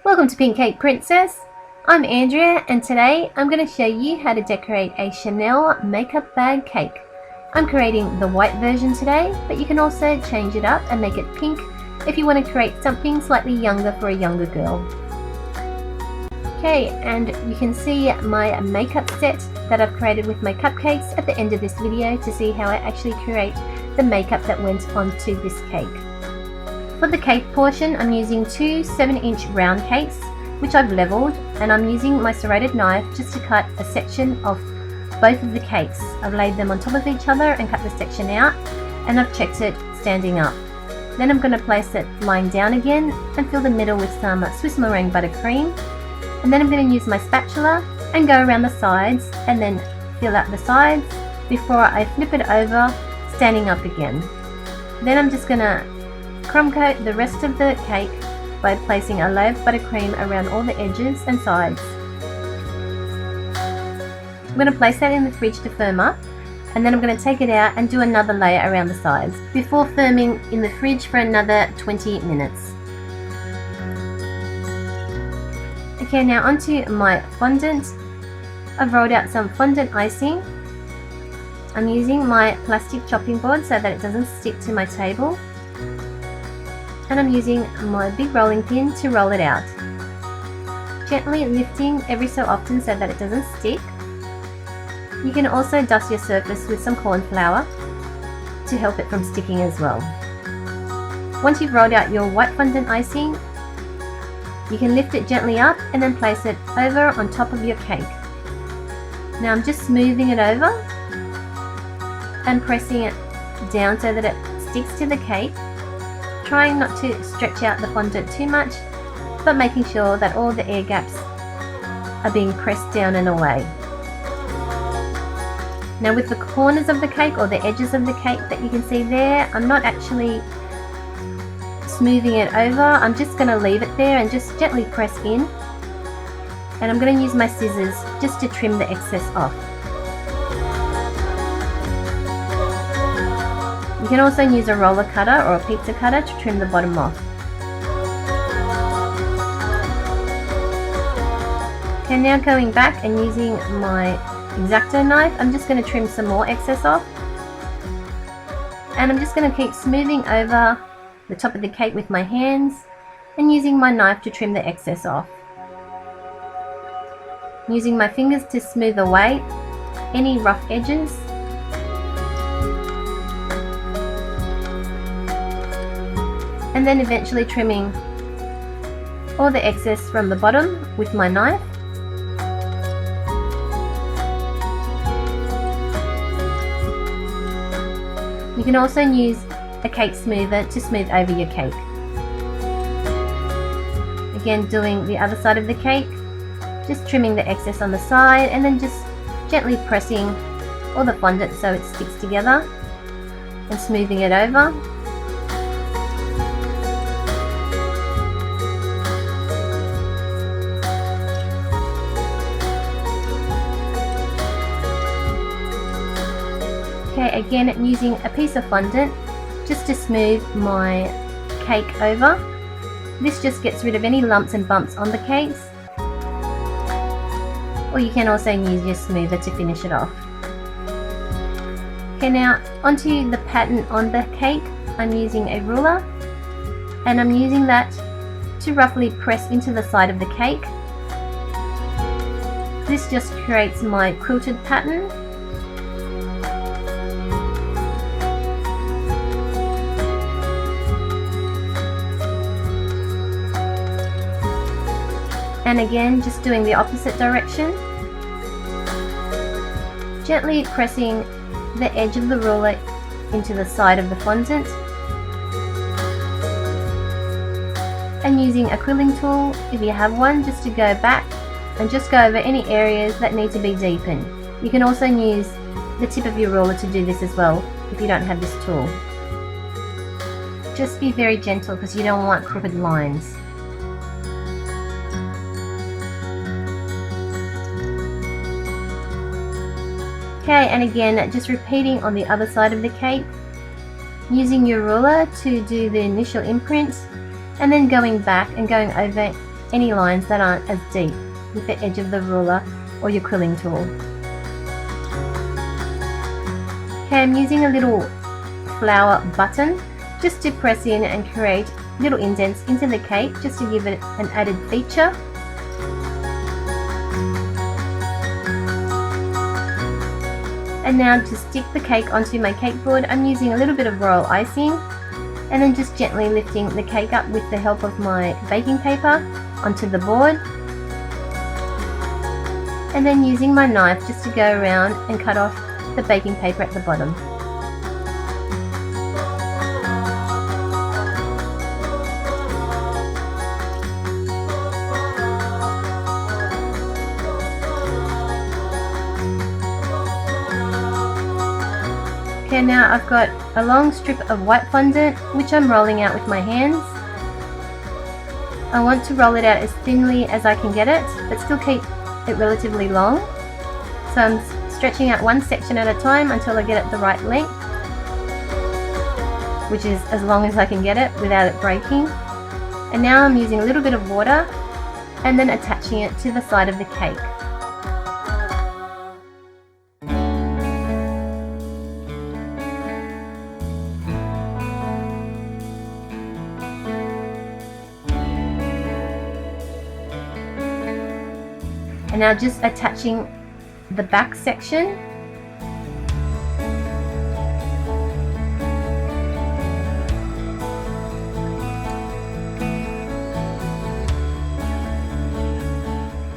Welcome to Pink Cake Princess. I'm Andrea and today I'm going to show you how to decorate a Chanel makeup bag cake. I'm creating the white version today, but you can also change it up and make it pink if you want to create something slightly younger for a younger girl. Okay, and you can see my makeup set that I've created with my cupcakes at the end of this video to see how I actually create the makeup that went onto this cake. For the cake portion, I'm using two 7-inch round cakes, which I've leveled, and I'm using my serrated knife just to cut a section of both of the cakes. I've laid them on top of each other and cut the section out, and I've checked it standing up. Then I'm going to place it lying down again and fill the middle with some Swiss Meringue Buttercream. And then I'm going to use my spatula and go around the sides and then fill out the sides before I flip it over, standing up again. Then I'm just going to crumb coat the rest of the cake by placing a layer of buttercream around all the edges and sides. I'm going to place that in the fridge to firm up, and then I'm going to take it out and do another layer around the sides before firming in the fridge for another 20 minutes. Okay, now onto my fondant. I've rolled out some fondant icing. I'm using my plastic chopping board so that it doesn't stick to my table. And I'm using my big rolling pin to roll it out. Gently lifting every so often so that it doesn't stick. You can also dust your surface with some corn flour to help it from sticking as well. Once you've rolled out your white fondant icing, you can lift it gently up and then place it over on top of your cake. Now I'm just smoothing it over and pressing it down so that it sticks to the cake. Trying not to stretch out the fondant too much, but making sure that all the air gaps are being pressed down and away. Now with the corners of the cake or the edges of the cake that you can see there, I'm not actually smoothing it over, I'm just going to leave it there and just gently press in. And I'm going to use my scissors just to trim the excess off. You can also use a roller cutter or a pizza cutter to trim the bottom off. Okay, now going back and using my X-Acto knife, I'm just going to trim some more excess off. And I'm just going to keep smoothing over the top of the cake with my hands and using my knife to trim the excess off. Using my fingers to smooth away any rough edges. And then eventually trimming all the excess from the bottom with my knife. You can also use a cake smoother to smooth over your cake. Again, doing the other side of the cake, just trimming the excess on the side and then just gently pressing all the fondant so it sticks together and smoothing it over. Okay, again using a piece of fondant just to smooth my cake over. This just gets rid of any lumps and bumps on the cakes. Or you can also use your smoother to finish it off. Okay, now onto the pattern on the cake. I'm using a ruler and I'm using that to roughly press into the side of the cake. This just creates my quilted pattern. And again, just doing the opposite direction. Gently pressing the edge of the ruler into the side of the fondant. And using a quilling tool, if you have one, just to go back and just go over any areas that need to be deepened. You can also use the tip of your ruler to do this as well, if you don't have this tool. Just be very gentle because you don't want crooked lines. Okay, and again, just repeating on the other side of the cake, using your ruler to do the initial imprint, and then going back and going over any lines that aren't as deep with the edge of the ruler or your quilling tool. Okay, I'm using a little flower button just to press in and create little indents into the cake, just to give it an added feature. And now to stick the cake onto my cake board, I'm using a little bit of royal icing and then just gently lifting the cake up with the help of my baking paper onto the board, and then using my knife just to go around and cut off the baking paper at the bottom. Okay, now I've got a long strip of white fondant which I'm rolling out with my hands. I want to roll it out as thinly as I can get it, but still keep it relatively long. So I'm stretching out one section at a time until I get it the right length, which is as long as I can get it without it breaking. And now I'm using a little bit of water and then attaching it to the side of the cake. And now just attaching the back section.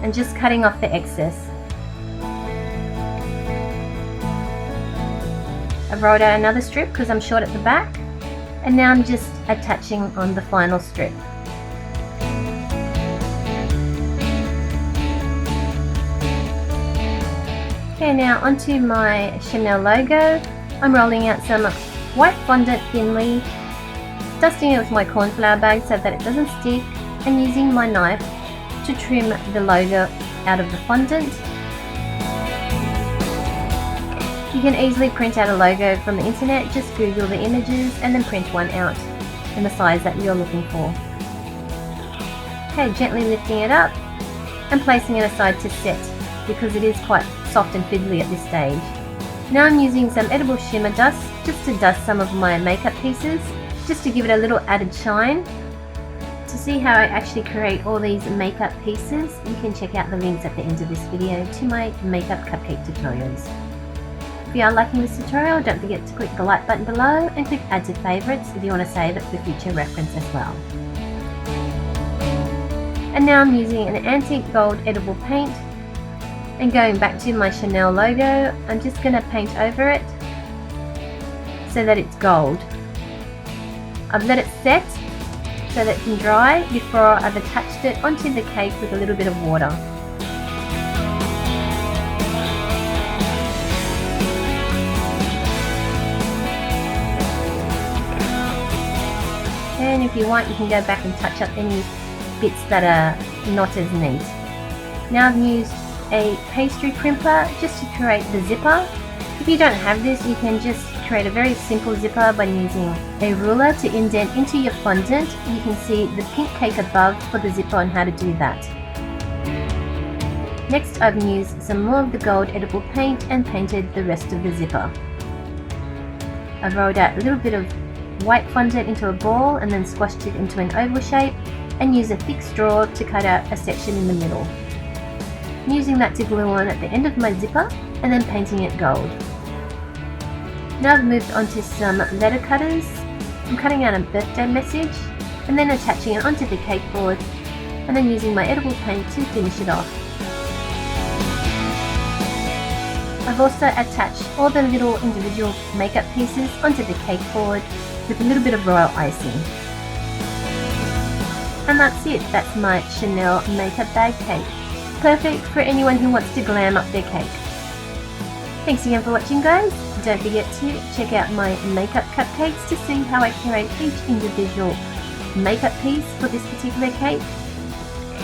And just cutting off the excess. I've rolled out another strip because I'm short at the back, and now I'm just attaching on the final strip. Okay, now onto my Chanel logo. I'm rolling out some white fondant thinly, dusting it with my cornflour bag so that it doesn't stick, and using my knife to trim the logo out of the fondant. You can easily print out a logo from the internet. Just Google the images and then print one out in the size that you're looking for. Okay, gently lifting it up and placing it aside to set, because it is quite soft and fiddly at this stage. Now I'm using some edible shimmer dust just to dust some of my makeup pieces, just to give it a little added shine. To see how I actually create all these makeup pieces, you can check out the links at the end of this video to my makeup cupcake tutorials. If you are liking this tutorial, don't forget to click the like button below and click add to favorites if you want to save it for future reference as well. And now I'm using an antique gold edible paint, and going back to my Chanel logo, I'm just going to paint over it so that it's gold. I've let it set so that it can dry before I've attached it onto the cake with a little bit of water. And if you want, you can go back and touch up any bits that are not as neat. Now I've used a pastry crimper just to create the zipper. If you don't have this, you can just create a very simple zipper by using a ruler to indent into your fondant. You can see the pink cake above for the zipper on how to do that. Next, I've used some more of the gold edible paint and painted the rest of the zipper. I've rolled out a little bit of white fondant into a ball and then squashed it into an oval shape, and use a thick straw to cut out a section in the middle. I'm using that to glue on at the end of my zipper and then painting it gold. Now I've moved on to some letter cutters. I'm cutting out a birthday message and then attaching it onto the cake board, and then using my edible paint to finish it off. I've also attached all the little individual makeup pieces onto the cake board with a little bit of royal icing. And that's it, that's my Chanel makeup bag cake. Perfect for anyone who wants to glam up their cake. Thanks again for watching, guys. Don't forget to check out my makeup cupcakes to see how I create each individual makeup piece for this particular cake.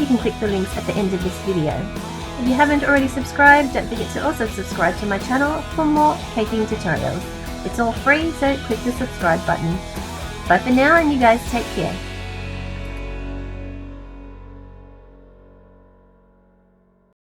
You can click the links at the end of this video. If you haven't already subscribed, don't forget to also subscribe to my channel for more caking tutorials. It's all free, so click the subscribe button. Bye for now, and you guys take care.